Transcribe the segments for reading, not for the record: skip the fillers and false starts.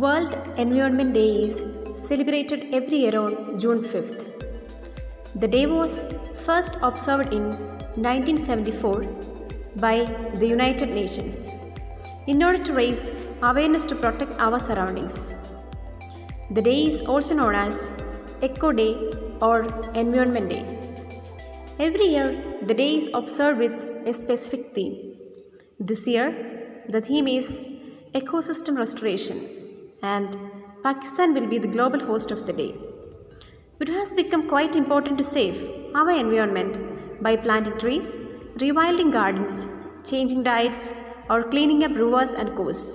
World Environment Day is celebrated every year on June 5th. The day was first observed in 1974 by the United Nations in order to raise awareness to protect our surroundings. The day is also known as Eco Day or Environment Day. Every year, the day is observed with a specific theme. This year, the theme is Ecosystem Restoration, and Pakistan will be the global host of the day. It has become quite important to save our environment by planting trees, rewilding gardens, changing diets, or cleaning up rivers and coasts.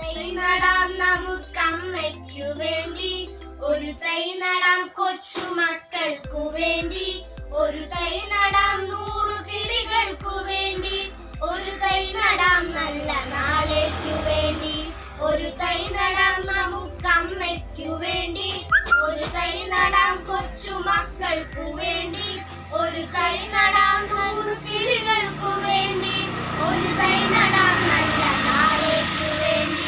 തൈ നടാം നമുക്കമ്മയ്ക്കു വേണ്ടി, ഒരു തൈ നടാം കൊച്ചുമക്കൾക്കു വേണ്ടി, ഒരു തൈ നടാം 100 കിളികൾക്കു വേണ്ടി, ഒരു തൈ നടാം നല്ല നാളേക്കു വേണ്ടി, ഒരു തൈ നടാം നമുക്കമ്മയ്ക്കു വേണ്ടി, ഒരു തൈ നടാം കൊച്ചുമക്കൾക്കു വേണ്ടി, ഒരു തൈ നടാം 100 കിളികൾക്കു വേണ്ടി, ഒരു തൈ നടാം നല്ല നാളേക്കു വേണ്ടി.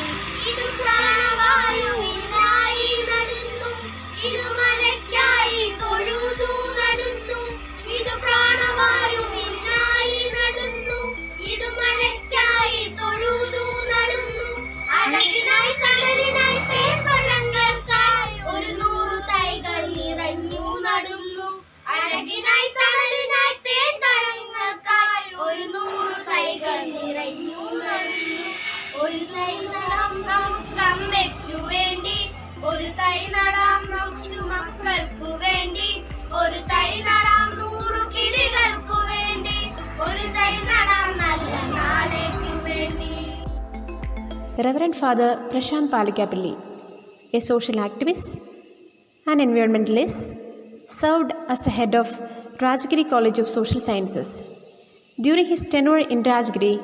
ഇത് പ്രാണവായുവിനായി നടുന്നു, ഇത് മഴയ്ക്കായി തൊഴുതു നടുന്നു, ഇത് പ്രാണവായുവിനായി നടുന്നു, ഇത് മഴയ്ക്കായി തൊഴുതു നടുന്നു, അഴകിനായി തണലിനായി തേൻപഴങ്ങൾക്കായി 100 തൈകൾ നിറഞ്ഞു നടുന്നു, അഴകിനായി തണലിനായി തേൻപഴങ്ങൾക്കായി 100 തൈകൾ നിറഞ്ഞു നടുന്നു. ഒരു തൈ നടാം നമുക്കമ്മയ്ക്കു വേണ്ടി, ഒരു തൈ നടാം കൊച്ചുമക്കൾക്കു വേണ്ടി, ഒരു തൈ നടാം 100 കിളികൾക്കു വേണ്ടി, ഒരു തൈ നടാം നല്ല നാളേക്കു വേണ്ടി. Reverend Father Prashant Palikappilly, a social activist and environmentalist, served as the head of Rajgiri College of Social Sciences. During his tenure in Rajgiri,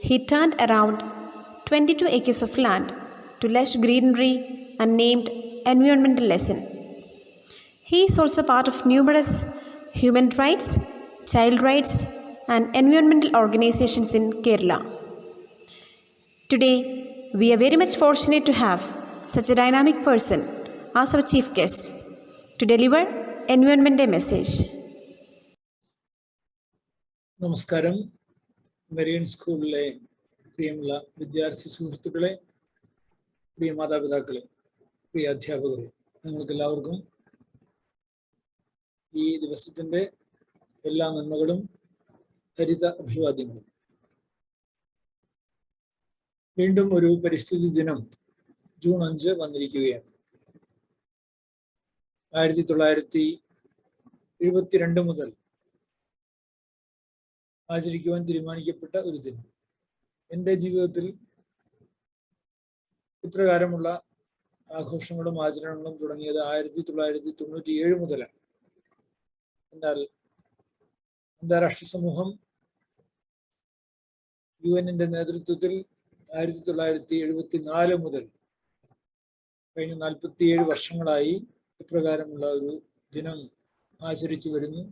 he turned around 22 acres of land to lush greenery and named Environmental Lesson. He is also part of numerous human rights, child rights, and environmental organizations in Kerala. Today, we are very much fortunate to have such a dynamic person as our chief guest to deliver Environment Day message. നമസ്കാരം. Marian സ്കൂളിലെ പ്രിയമുള്ള വിദ്യാർത്ഥി സുഹൃത്തുക്കളെ, പ്രിയ മാതാപിതാക്കളെ, പ്രിയ അധ്യാപകരെ, നിങ്ങൾക്ക് എല്ലാവർക്കും ഈ ദിവസത്തിൻ്റെ എല്ലാ നന്മകളും ഹരിത അഭിവാദ്യങ്ങളും. വീണ്ടും ഒരു പരിസ്ഥിതി ദിനം ജൂൺ 5 വന്നിരിക്കുകയാണ്. 1972 മുതൽ ആചരിക്കുവാൻ തീരുമാനിക്കപ്പെട്ട ഒരു ദിനം. എൻ്റെ ജീവിതത്തിൽ ഇപ്രകാരമുള്ള ആഘോഷങ്ങളും ആചരണങ്ങളും തുടങ്ങിയത് 1997 മുതലാണ്. എന്നാൽ അന്താരാഷ്ട്ര സമൂഹം UN-ന്റെ നേതൃത്വത്തിൽ 1974 മുതൽ കഴിഞ്ഞ 47 വർഷങ്ങളായി ഇപ്രകാരമുള്ള ഒരു ദിനം ആചരിച്ചു വരുന്നു.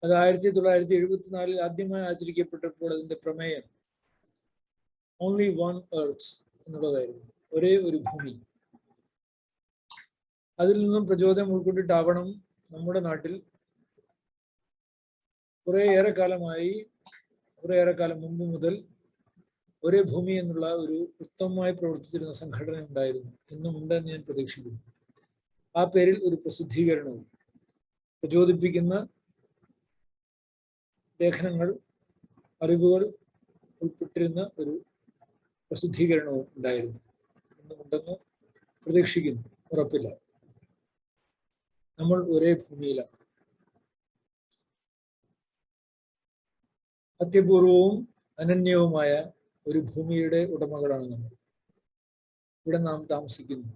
അത് 1974 ആദ്യമായി ആചരിക്കപ്പെട്ടപ്പോൾ അതിൻ്റെ പ്രമേയം ഓൺലി വൺ എർത്ത് എന്നുള്ളതായിരുന്നു, ഒരേ ഒരു ഭൂമി. അതിൽ നിന്നും പ്രചോദനം ഉൾക്കൊണ്ടിട്ടാവണം നമ്മുടെ നാട്ടിൽ കുറേയേറെ കാലം മുമ്പ് മുതൽ ഒരേ ഭൂമി എന്നുള്ള ഒരു ഉത്തമമായി പ്രവർത്തിച്ചിരുന്ന സംഘടന ഉണ്ടായിരുന്നു, എന്നും ഉണ്ടെന്ന് ഞാൻ പ്രതീക്ഷിക്കുന്നു. ആ പേരിൽ ഒരു പ്രസിദ്ധീകരണവും പ്രചോദിപ്പിക്കുന്ന ലേഖനങ്ങൾ, അറിവുകൾ ഉൾപ്പെട്ടിരുന്ന ഒരു പ്രസിദ്ധീകരണവും ഉണ്ടായിരുന്നു, എന്നുമുണ്ടെന്ന് പ്രതീക്ഷിക്കുന്നു. ഉറപ്പില്ല. നമ്മൾ ഒരേ ഭൂമിയിലാണ്. അത്യപൂർവവും അനന്യവുമായ ഒരു ഭൂമിയുടെ ഉടമകളാണ് നമ്മൾ. ഇവിടെ നാം താമസിക്കുന്നു.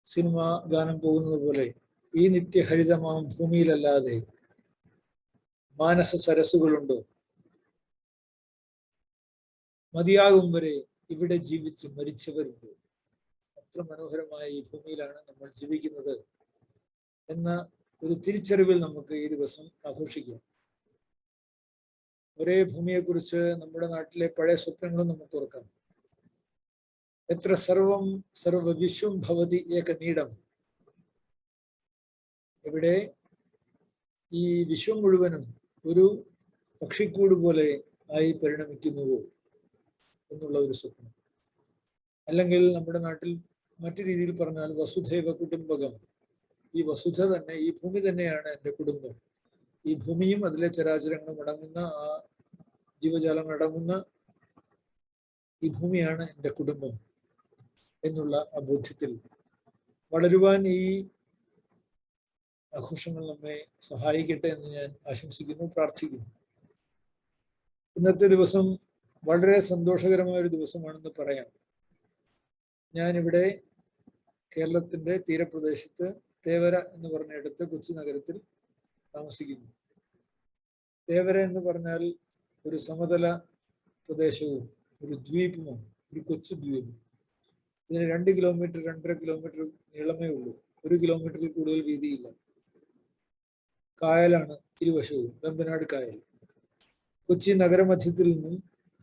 സിനിമ ഗാനം പോകുന്നത് പോലെ ഈ നിത്യഹരിതമാം ഭൂമിയിലല്ലാതെ മാനസ സരസ്സുകളുണ്ടോ? മതിയാകും വരെ ഇവിടെ ജീവിച്ച് മരിച്ചവരുണ്ട്. അത്ര മനോഹരമായ ഈ ഭൂമിയിലാണ് നമ്മൾ ജീവിക്കുന്നത് എന്ന ഒരു തിരിച്ചറിവിൽ നമുക്ക് ഈ ദിവസം ആഘോഷിക്കാം. ഒരേ ഭൂമിയെക്കുറിച്ച് നമ്മുടെ നാട്ടിലെ പഴയ സ്വപ്നങ്ങളും നമുക്ക് ഓർക്കാം. എത്ര സർവവിശ്വം ഭവതി ഏക നീടം. ഇവിടെ ഈ വിശ്വം മുഴുവനും ഒരു പക്ഷിക്കൂട് പോലെ ആയി പരിണമിക്കുന്നുവോ എന്നുള്ള ഒരു സ്വപ്നം. അല്ലെങ്കിൽ നമ്മുടെ നാട്ടിൽ മറ്റു രീതിയിൽ പറഞ്ഞാൽ വസുധൈവ കുടുംബകം. ഈ വസുധ തന്നെ, ഈ ഭൂമി തന്നെയാണ് എൻ്റെ കുടുംബം. ഈ ഭൂമിയും അതിലെ ചരാചരങ്ങളും അടങ്ങുന്ന, ആ ജീവജാലങ്ങൾ അടങ്ങുന്ന ഈ ഭൂമിയാണ് എൻ്റെ കുടുംബം എന്നുള്ള ആ ബോധ്യത്തിൽ വളരുവാൻ ഈ ആഘോഷങ്ങൾ നമ്മെ സഹായിക്കട്ടെ എന്ന് ഞാൻ ആശംസിക്കുന്നു, പ്രാർത്ഥിക്കുന്നു. ഇന്നത്തെ ദിവസം വളരെ സന്തോഷകരമായ ഒരു ദിവസമാണെന്ന് പറയാം. ഞാനിവിടെ കേരളത്തിൻ്റെ തീരപ്രദേശത്ത് തേവര എന്ന് പറഞ്ഞിടത്ത് കൊച്ചി നഗരത്തിൽ താമസിക്കുന്നു. തേവര എന്ന് പറഞ്ഞാൽ ഒരു സമതല പ്രദേശവും ഒരു ദ്വീപുമാണ്, ഒരു കൊച്ചു ദ്വീപ്. ഇതിന് 2 കിലോമീറ്റർ 2.5 കിലോമീറ്റർ നീളമേ ഉള്ളൂ. 1 കിലോമീറ്ററിൽ കൂടുതൽ വീതിയില്ല. കായലാണ് ഇരുവശവും, വെമ്പനാട് കായൽ. കൊച്ചി നഗരമധ്യത്തിൽ നിന്നും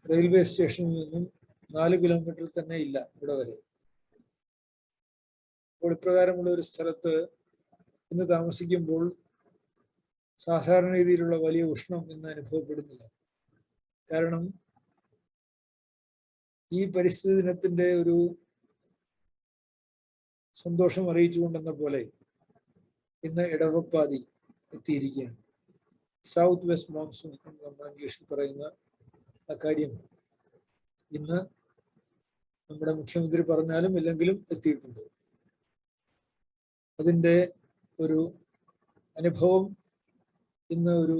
റെയിൽവേ സ്റ്റേഷനിൽ നിന്നും 4 കിലോമീറ്റർ തന്നെ ഇല്ല ഇവിടെ വരെ. അപ്പോൾ ഇപ്രകാരമുള്ള ഒരു സ്ഥലത്ത് ഇന്ന് താമസിക്കുമ്പോൾ സാധാരണ രീതിയിലുള്ള വലിയ ഉഷ്ണം ഇന്ന് അനുഭവപ്പെടുന്നില്ല. കാരണം ഈ പരിസ്ഥിതി ദിനത്തിന്റെ ഒരു സന്തോഷം അറിയിച്ചുകൊണ്ടെന്ന പോലെ ഇന്ന് ഇടവപ്പാതി എത്തിയിരിക്കുകയാണ്. സൗത്ത് വെസ്റ്റ് മോൺസൂൺ എന്ന് നമ്മൾ ഇംഗ്ലീഷിൽ പറയുന്ന ആ കാര്യം ഇന്ന് നമ്മുടെ മുഖ്യമന്ത്രി പറഞ്ഞാലും ഇല്ലെങ്കിലും എത്തിയിട്ടുണ്ട്. അതിൻ്റെ ഒരു അനുഭവം ഇന്ന് ഒരു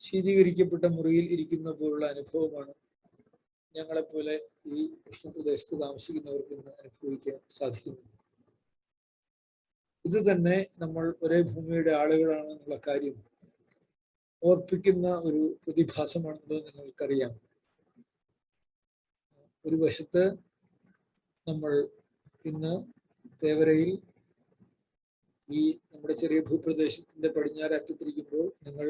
ശീതീകരിക്കപ്പെട്ട മുറിയിൽ ഇരിക്കുന്ന പോലുള്ള അനുഭവമാണ് ഞങ്ങളെപ്പോലെ ഈ ഉഷ്ണപ്രദേശത്ത് താമസിക്കുന്നവർക്ക് ഇന്ന് അനുഭവിക്കാൻ സാധിക്കുന്നത്. ഇത് തന്നെ നമ്മൾ ഒരേ ഭൂമിയുടെ ആളുകളാണെന്നുള്ള കാര്യം ഓർപ്പിക്കുന്ന ഒരു പ്രതിഭാസമാണെന്ന് നിങ്ങൾക്കറിയാം. ഒരു വശത്ത് നമ്മൾ ഇന്ന് തേവരയിൽ ഈ നമ്മുടെ ചെറിയ ഭൂപ്രദേശത്തിന്റെ പടിഞ്ഞാറ് അറ്റത്തിരിക്കുമ്പോൾ നിങ്ങൾ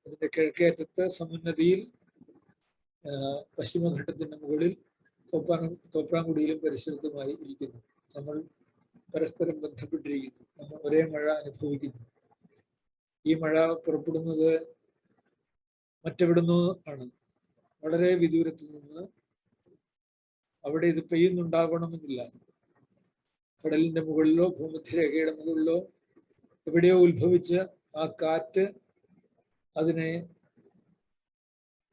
അതിന്റെ കിഴക്കേ അറ്റത്ത് സമുന്നതിയിൽ പശ്ചിമഘട്ടത്തിന്റെ മുകളിൽ തോപ്രാംകുടിയിലും പരിസരത്തുമായി ഇരിക്കുന്നു. നമ്മൾ പരസ്പരം ബന്ധപ്പെട്ടിരിക്കുന്നു. നമ്മൾ ഒരേ മഴ അനുഭവിക്കുന്നു. ഈ മഴ പുറപ്പെടുന്നത് മറ്റെവിടുന്നോ ആണ്, വളരെ വിദൂരത്ത് നിന്ന്. അവിടെ ഇത് പെയ്യുന്നുണ്ടാവണമെന്നില്ല. കടലിന്റെ മുകളിലോ ഭൂമധ്യരേഖയുടെ മുകളിലോ എവിടെയോ ഉത്ഭവിച്ച് ആ കാറ്റ് അതിനെ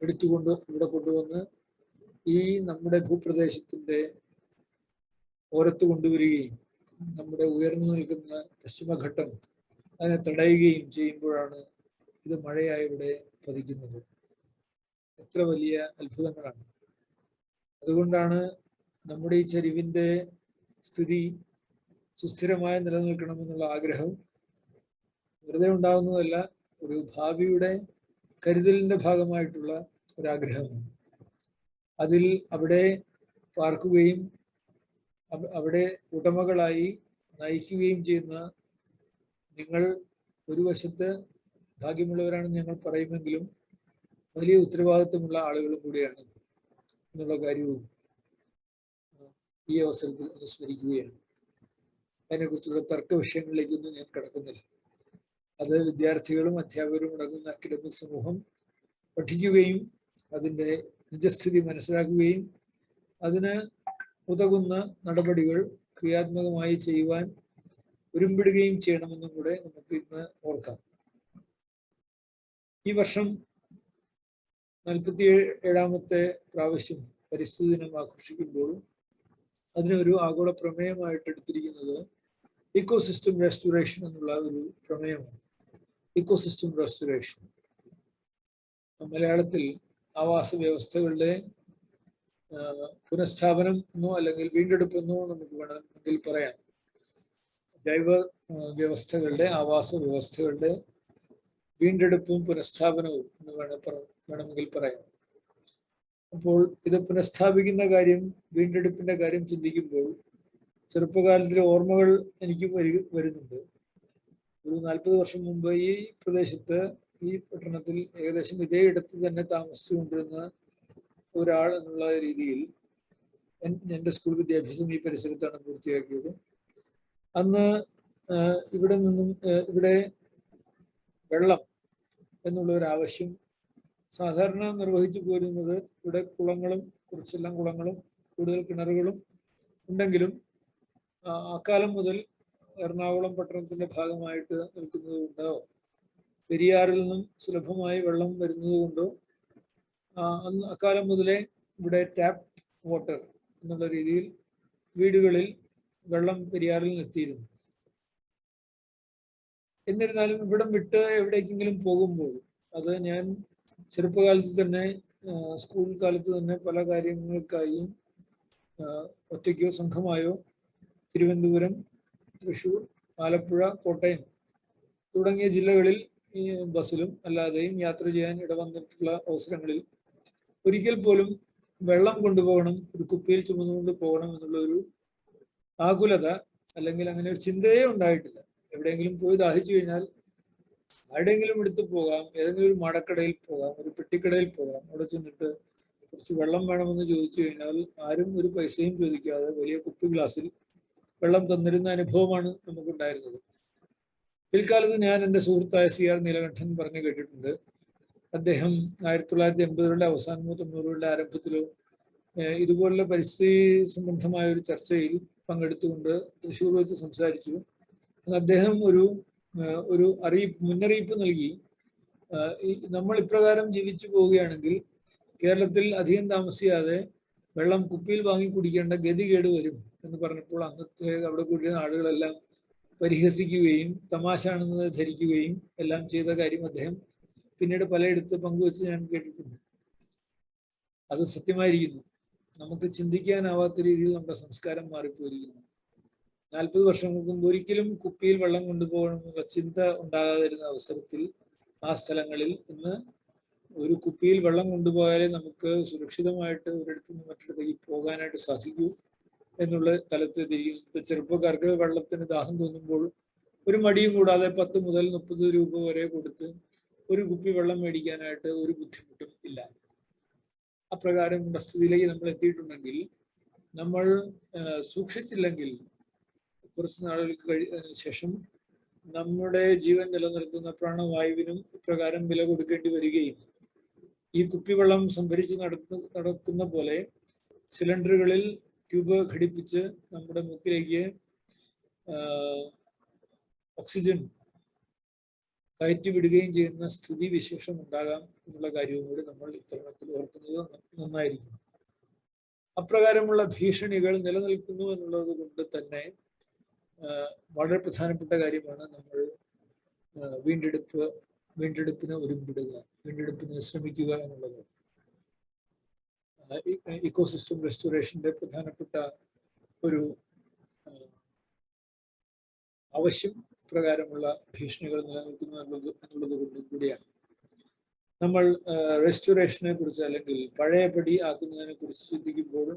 എടുത്തുകൊണ്ട് ഇവിടെ കൊണ്ടുവന്ന് ഈ നമ്മുടെ ഭൂപ്രദേശത്തിന്റെ ഓരത്ത് കൊണ്ടുവരികയും നമ്മുടെ ഉയർന്നു നിൽക്കുന്ന പശ്ചിമഘട്ടം അതിനെ തടയുകയും ചെയ്യുമ്പോഴാണ് ഇത് മഴയായി ഇവിടെ പതിക്കുന്നത്. എത്ര വലിയ അത്ഭുതങ്ങളാണ്! അതുകൊണ്ടാണ് നമ്മുടെ ഈ ചരിവിന്റെ സ്ഥിതി സുസ്ഥിരമായി നിലനിൽക്കണമെന്നുള്ള ആഗ്രഹം വെറുതെ ഉണ്ടാകുന്നതല്ല, ഒരു ഭാവിയുടെ കരുതലിന്റെ ഭാഗമായിട്ടുള്ള ഒരാഗ്രഹമാണ്. അതിൽ അവിടെ പാർക്കുകയും അവിടെ ഉടമകളായി നയിക്കുകയും ചെയ്യുന്ന നിങ്ങൾ ഒരു വശത്ത് ഭാഗ്യമുള്ളവരാണെന്ന് ഞങ്ങൾ പറയുമെങ്കിലും വലിയ ഉത്തരവാദിത്വമുള്ള ആളുകളും കൂടിയാണ് എന്നുള്ള കാര്യവും ഈ അവസരത്തിൽ അനുസ്മരിക്കുകയാണ്. അതിനെക്കുറിച്ചുള്ള തർക്ക വിഷയങ്ങളിലേക്കൊന്നും ഞാൻ കടക്കുന്നില്ല. അത് വിദ്യാർത്ഥികളും അധ്യാപകരും അടങ്ങുന്ന അക്കാഡമിക് സമൂഹം പഠിക്കുകയും അതിൻ്റെ നിജസ്ഥിതി മനസ്സിലാക്കുകയും അതിന് ഉതകുന്ന നടപടികൾ ക്രിയാത്മകമായി ചെയ്യുവാൻ ഒരുമ്പിടുകയും ചെയ്യണമെന്നും കൂടെ നമുക്ക് ഇന്ന് ഓർക്കാം. ഈ വർഷം 47ാമത്തെ പ്രാവശ്യം പരിസ്ഥിതി ദിനം ആഘോഷിക്കുമ്പോഴും അതിനൊരു ആഗോള പ്രമേയമായിട്ട് എടുത്തിരിക്കുന്നത് ഇക്കോസിസ്റ്റം റെസ്റ്റോറേഷൻ എന്നുള്ള ഒരു പ്രമേയമാണ്. ഇക്കോസിസ്റ്റം റെസ്റ്റോറേഷൻ മലയാളത്തിൽ ആവാസ വ്യവസ്ഥകളുടെ പുനഃസ്ഥാപനം എന്നോ അല്ലെങ്കിൽ വീണ്ടെടുപ്പ് എന്നോ നമുക്ക് വേണമെങ്കിൽ പറയാം. ജൈവ വ്യവസ്ഥകളുടെ, ആവാസ വ്യവസ്ഥകളുടെ വീണ്ടെടുപ്പും പുനഃസ്ഥാപനവും എന്ന് വേണമെങ്കിൽ പറയാം. അപ്പോൾ ഇത് പുനഃസ്ഥാപിക്കുന്ന കാര്യം, വീണ്ടെടുപ്പിന്റെ കാര്യം ചിന്തിക്കുമ്പോൾ ചെറുപ്പകാലത്തിലെ ഓർമ്മകൾ എനിക്ക് വരുന്നുണ്ട്. ഒരു 40 വർഷം മുമ്പ് ഈ പ്രദേശത്ത്, ഈ പട്ടണത്തിൽ ഏകദേശം ഇതേ ഇടത്ത് തന്നെ താമസിച്ചുകൊണ്ടിരുന്ന ഒരാൾ എന്നുള്ള രീതിയിൽ എൻ്റെ സ്കൂൾ വിദ്യാഭ്യാസം ഈ പരിസരത്താണ് പൂർത്തിയാക്കിയത്. അന്ന് ഇവിടെ വെള്ളം എന്നുള്ള ഒരു ആവശ്യം സാധാരണ നിർവഹിച്ചു പോരുന്നത്, ഇവിടെ കുളങ്ങളും കുറച്ചെല്ലാം കുളങ്ങളും കൂടുതൽ കിണറുകളും ഉണ്ടെങ്കിലും അക്കാലം മുതൽ എറണാകുളം പട്ടണത്തിന്റെ ഭാഗമായിട്ട് നിൽക്കുന്നത് കൊണ്ടോ പെരിയാറിൽ നിന്നും സുലഭമായി വെള്ളം വരുന്നത് കൊണ്ടോ അക്കാലം മുതലേ ഇവിടെ ടാപ്പ് വാട്ടർ എന്നുള്ള രീതിയിൽ വീടുകളിൽ വെള്ളം പെരിയാറിൽ നിന്ന് എത്തിയിരുന്നു. എന്നിരുന്നാലും ഇവിടം വിട്ട് എവിടേക്കെങ്കിലും പോകുമ്പോൾ, അത് ഞാൻ ചെറുപ്പകാലത്ത് തന്നെ, സ്കൂൾ കാലത്ത് തന്നെ പല കാര്യങ്ങൾക്കായും ഒറ്റയ്ക്കോ സംഘമായോ തിരുവനന്തപുരം, തൃശ്ശൂർ, ആലപ്പുഴ, കോട്ടയം തുടങ്ങിയ ജില്ലകളിൽ ഈ ബസ്സിലും അല്ലാതെയും യാത്ര ചെയ്യാൻ ഇടവന്നിട്ടുള്ള അവസരങ്ങളിൽ ഒരിക്കൽ പോലും വെള്ളം കൊണ്ടുപോകണം, ഒരു കുപ്പിയിൽ ചുമന്നുകൊണ്ട് പോകണം എന്നുള്ള ഒരു ആകുലത അല്ലെങ്കിൽ അങ്ങനെ ഒരു ചിന്തയേ ഉണ്ടായിട്ടില്ല. എവിടെയെങ്കിലും പോയി ദാഹിച്ചു കഴിഞ്ഞാൽ ആരുടെയെങ്കിലും എടുത്ത് പോകാം, ഏതെങ്കിലും ഒരു മടക്കടയിൽ പോകാം, ഒരു പെട്ടിക്കടയിൽ പോകാം. അവിടെ ചെന്നിട്ട് കുറച്ച് വെള്ളം വേണമെന്ന് ചോദിച്ചു കഴിഞ്ഞാൽ ആരും ഒരു പൈസയും ചോദിക്കാതെ വലിയ കുപ്പി ഗ്ലാസ്സിൽ വെള്ളം തന്നിരുന്ന അനുഭവമാണ് നമുക്കുണ്ടായിരുന്നത്. പിൽക്കാലത്ത് ഞാൻ എൻ്റെ സുഹൃത്തായ CR നീലകണ്ഠൻ പറഞ്ഞു കേട്ടിട്ടുണ്ട്. അദ്ദേഹം 1980കളുടെ അവസാനമോ 90കളുടെ ആരംഭത്തിലോ ഇതുപോലുള്ള പരിസ്ഥിതി സംബന്ധമായ ഒരു ചർച്ചയിൽ പങ്കെടുത്തുകൊണ്ട് തൃശ്ശൂർ വെച്ച് സംസാരിച്ചു. അദ്ദേഹം ഒരു മുന്നറിയിപ്പ് നൽകി. നമ്മൾ ഇപ്രകാരം ജീവിച്ചു പോവുകയാണെങ്കിൽ കേരളത്തിൽ അധികം താമസിയാതെ വെള്ളം കുപ്പിയിൽ വാങ്ങി കുടിക്കേണ്ട ഗതികേട് വരും എന്ന് പറഞ്ഞപ്പോൾ അന്നത്തെ അവിടെ കൂടിയ ആളുകളെല്ലാം പരിഹസിക്കുകയും തമാശാണെന്ന് ധരിക്കുകയും എല്ലാം ചെയ്ത കാര്യം അദ്ദേഹം പിന്നീട് പലയിടത്ത് പങ്കുവെച്ച് ഞാൻ കേട്ടിട്ടുണ്ട്. അത് സത്യമായിരിക്കുന്നു. നമുക്ക് ചിന്തിക്കാനാവാത്ത രീതിയിൽ നമ്മുടെ സംസ്കാരം മാറിപ്പോയിരിക്കുന്നു. 40 വർഷങ്ങൾക്ക് മുമ്പ് ഒരിക്കലും കുപ്പിയിൽ വെള്ളം കൊണ്ടുപോകണമെന്നുള്ള ചിന്ത ഉണ്ടാകാതിരുന്ന അവസരത്തിൽ ആ സ്ഥലങ്ങളിൽ ഇന്ന് ഒരു കുപ്പിയിൽ വെള്ളം കൊണ്ടുപോയാലേ നമുക്ക് സുരക്ഷിതമായിട്ട് ഒരിടത്തു നിന്ന് മറ്റിടത്തേക്ക് പോകാനായിട്ട് സാധിക്കൂ എന്നുള്ള തലത്തിരിക്കുന്നത്. ചെറുപ്പക്കാർക്ക് വെള്ളത്തിന് ദാഹം തോന്നുമ്പോൾ ഒരു മടിയും കൂടാതെ 10 മുതൽ 30 രൂപ വരെ കൊടുത്ത് ഒരു കുപ്പി വെള്ളം മേടിക്കാനായിട്ട് ഒരു ബുദ്ധിമുട്ടും ഇല്ല. അപ്രകാരമുള്ള സ്ഥിതിയിലേക്ക് നമ്മൾ എത്തിയിട്ടുണ്ടെങ്കിൽ, നമ്മൾ സൂക്ഷിച്ചില്ലെങ്കിൽ കുറച്ച് നാളുകൾക്ക് ശേഷം നമ്മുടെ ജീവൻ നിലനിർത്തുന്ന പ്രാണവായുവിനും ഇപ്രകാരം വില കൊടുക്കേണ്ടി വരികയും ഈ കുപ്പിവെള്ളം സംഭരിച്ച് നടക്കുന്ന പോലെ സിലിണ്ടറുകളിൽ ട്യൂബ് ഘടിപ്പിച്ച് നമ്മുടെ മൂക്കിലേക്ക് ഓക്സിജൻ കയറ്റി വിടുകയും ചെയ്യുന്ന സ്ഥിതി വിശേഷം ഉണ്ടാകാം എന്നുള്ള കാര്യവും കൂടി നമ്മൾ ഇത്തരണത്തിൽ ഓർക്കുന്നത് നന്നായിരിക്കും. അപ്രകാരമുള്ള ഭീഷണികൾ നിലനിൽക്കുന്നു എന്നുള്ളത് കൊണ്ട് തന്നെ വളരെ പ്രധാനപ്പെട്ട കാര്യമാണ് നമ്മൾ വീണ്ടെടുപ്പിന് ഒരുമ്പിടുക, വീണ്ടെടുപ്പിന് ശ്രമിക്കുക എന്നുള്ളത്. ഇക്കോസിസ്റ്റം റെസ്റ്റോറേഷന്റെ പ്രധാനപ്പെട്ട ഒരു ആവശ്യം പ്രകാരമുള്ള ഭീഷണികൾ നിലനിൽക്കുന്നു എന്നുള്ളത് കൊണ്ട് കൂടിയാണ്. നമ്മൾ റെസ്റ്റോറേഷനെ കുറിച്ച് അല്ലെങ്കിൽ പഴയപടി ആക്കുന്നതിനെ കുറിച്ച് ചിന്തിക്കുമ്പോൾ